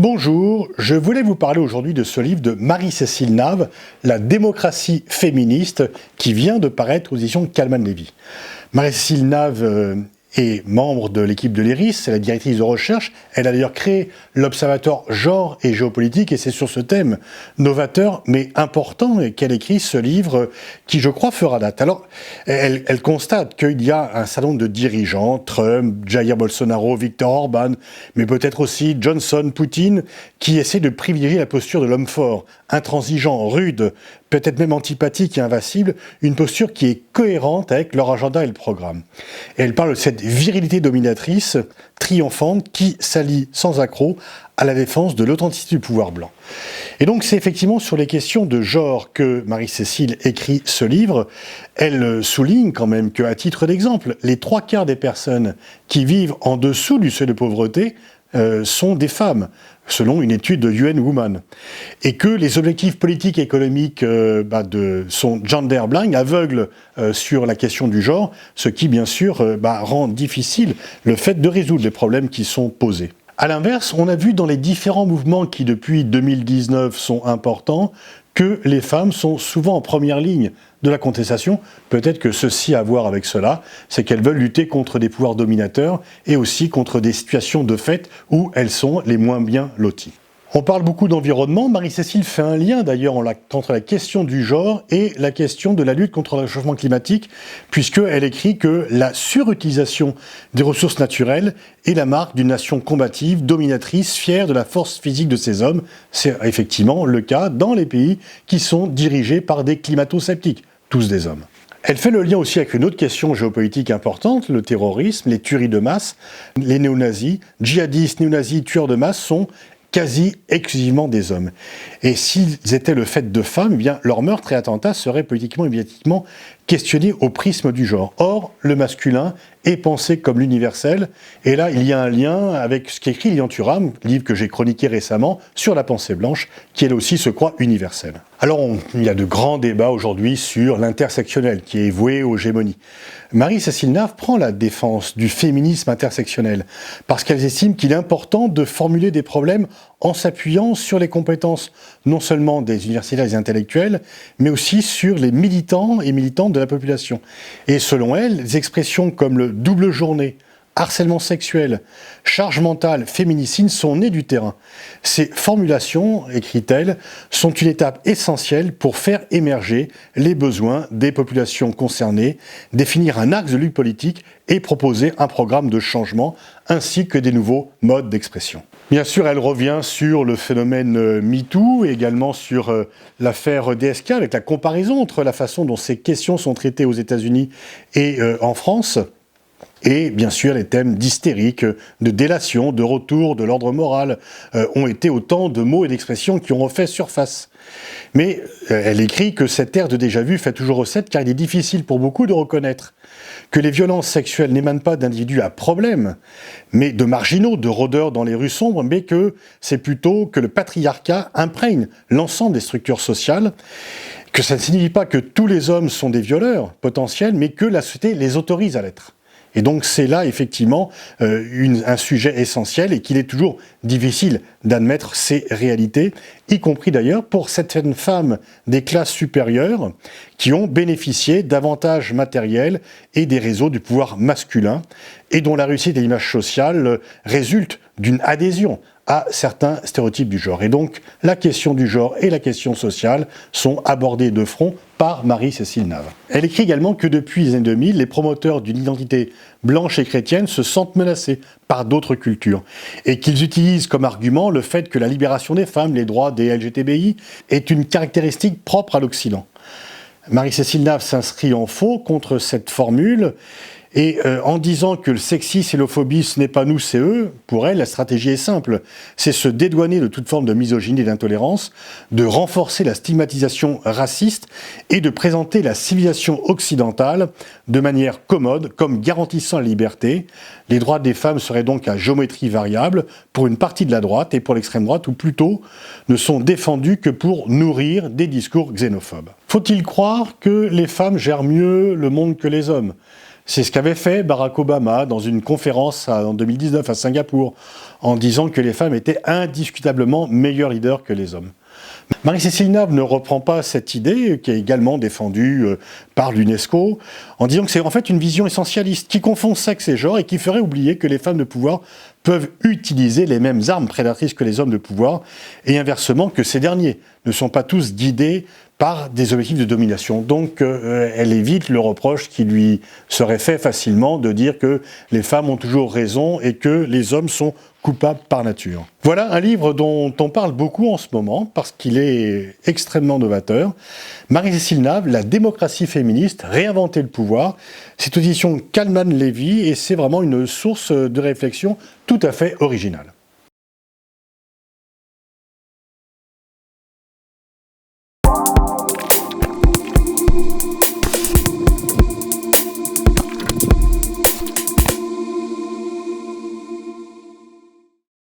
Bonjour, je voulais vous parler aujourd'hui de ce livre de Marie-Cécile Nave, La démocratie féministe, qui vient de paraître aux éditions Calman-Lévy. Marie-Cécile Nave est membre de l'équipe de l'IRIS, c'est la directrice de recherche. Elle a d'ailleurs créé l'Observatoire Genre et Géopolitique, et c'est sur ce thème novateur mais important qu'elle écrit ce livre qui, je crois, fera date. Alors, elle constate qu'il y a un certain nombre de dirigeants, Trump, Jair Bolsonaro, Viktor Orban, mais peut-être aussi Johnson, Poutine, qui essaient de privilégier la posture de l'homme fort, intransigeant, rude, peut-être même antipathique et invincible, une posture qui est cohérente avec leur agenda et le programme. Et elle parle de cette virilité dominatrice, triomphante, qui s'allie sans accroc à la défense de l'authenticité du pouvoir blanc. Et donc c'est effectivement sur les questions de genre que Marie-Cécile écrit ce livre. Elle souligne quand même qu'à titre d'exemple, les 3/4 des personnes qui vivent en dessous du seuil de pauvreté sont des femmes, selon une étude de UN Women. Et que les objectifs politiques et économiques sont gender blind, aveugles sur la question du genre, ce qui bien sûr rend difficile le fait de résoudre les problèmes qui sont posés. A l'inverse, on a vu dans les différents mouvements qui depuis 2019 sont importants, que les femmes sont souvent en première ligne de la contestation. Peut-être que ceci a à voir avec cela, c'est qu'elles veulent lutter contre des pouvoirs dominateurs et aussi contre des situations de fait où elles sont les moins bien loties. On parle beaucoup d'environnement. Marie-Cécile fait un lien d'ailleurs entre la question du genre et la question de la lutte contre le réchauffement climatique, puisqu'elle écrit que la surutilisation des ressources naturelles est la marque d'une nation combative, dominatrice, fière de la force physique de ses hommes. C'est effectivement le cas dans les pays qui sont dirigés par des climato-sceptiques, tous des hommes. Elle fait le lien aussi avec une autre question géopolitique importante, le terrorisme, les tueries de masse. Les néo-nazis, djihadistes, néo-nazis, tueurs de masse sont quasi exclusivement des hommes. Et s'ils étaient le fait de femmes, eh bien, leur meurtre et attentats seraient politiquement et médiatiquement questionnés au prisme du genre. Or, le masculin est pensé comme l'universel, et là, il y a un lien avec ce qu'écrit Lilian Thuram, livre que j'ai chroniqué récemment, sur la pensée blanche, qui elle aussi se croit universelle. Alors, il y a de grands débats aujourd'hui sur l'intersectionnel, qui est voué aux gémonies. Marie-Cécile Nave prend la défense du féminisme intersectionnel, parce qu'elle estime qu'il est important de formuler des problèmes en s'appuyant sur les compétences non seulement des universitaires et des intellectuels, mais aussi sur les militants et militantes de la population. Et selon elle, des expressions comme le double journée, harcèlement sexuel, charge mentale, féminicide sont nées du terrain. Ces formulations, écrit-elle, sont une étape essentielle pour faire émerger les besoins des populations concernées, définir un axe de lutte politique et proposer un programme de changement ainsi que des nouveaux modes d'expression. Bien sûr, elle revient sur le phénomène MeToo et également sur l'affaire DSK avec la comparaison entre la façon dont ces questions sont traitées aux États-Unis et en France. Et bien sûr, les thèmes d'hystérique, de délation, de retour de l'ordre moral ont été autant de mots et d'expressions qui ont refait surface. Mais elle écrit que cette ère de déjà-vu fait toujours recette car il est difficile pour beaucoup de reconnaître que les violences sexuelles n'émanent pas d'individus à problème, mais de marginaux, de rôdeurs dans les rues sombres, mais que c'est plutôt que le patriarcat imprègne l'ensemble des structures sociales, que ça ne signifie pas que tous les hommes sont des violeurs potentiels, mais que la société les autorise à l'être. Et donc c'est là effectivement un sujet essentiel et qu'il est toujours difficile d'admettre ces réalités, y compris d'ailleurs pour certaines femmes des classes supérieures qui ont bénéficié d'avantages matériels et des réseaux du pouvoir masculin et dont la réussite et l'image sociale résultent d'une adhésion à certains stéréotypes du genre. Et donc la question du genre et la question sociale sont abordées de front par Marie-Cécile Nave. Elle écrit également que depuis les années 2000, les promoteurs d'une identité blanche et chrétienne se sentent menacés par d'autres cultures et qu'ils utilisent comme argument le fait que la libération des femmes, les droits des LGTBI, est une caractéristique propre à l'Occident. Marie-Cécile Nave s'inscrit en faux contre cette formule et en disant que le sexisme et l'homophobie, ce n'est pas nous, c'est eux, pour elle, la stratégie est simple. C'est se dédouaner de toute forme de misogynie et d'intolérance, de renforcer la stigmatisation raciste et de présenter la civilisation occidentale de manière commode, comme garantissant la liberté. Les droits des femmes seraient donc à géométrie variable pour une partie de la droite et pour l'extrême droite, ou plutôt ne sont défendus que pour nourrir des discours xénophobes. Faut-il croire que les femmes gèrent mieux le monde que les hommes ? C'est ce qu'avait fait Barack Obama dans une conférence en 2019 à Singapour, en disant que les femmes étaient indiscutablement meilleurs leaders que les hommes. Marie-Cécile Nave ne reprend pas cette idée, qui est également défendue par l'UNESCO, en disant que c'est en fait une vision essentialiste, qui confond sexe et genre et qui ferait oublier que les femmes de pouvoir peuvent utiliser les mêmes armes prédatrices que les hommes de pouvoir, et inversement que ces derniers ne sont pas tous guidés par des objectifs de domination. Donc elle évite le reproche qui lui serait fait facilement de dire que les femmes ont toujours raison et que les hommes sont coupables par nature. Voilà un livre dont on parle beaucoup en ce moment parce qu'il est extrêmement novateur. Marie-Cécile Nave, La démocratie féministe, réinventer le pouvoir. C'est aux éditions Kalman Levy et c'est vraiment une source de réflexion tout à fait originale.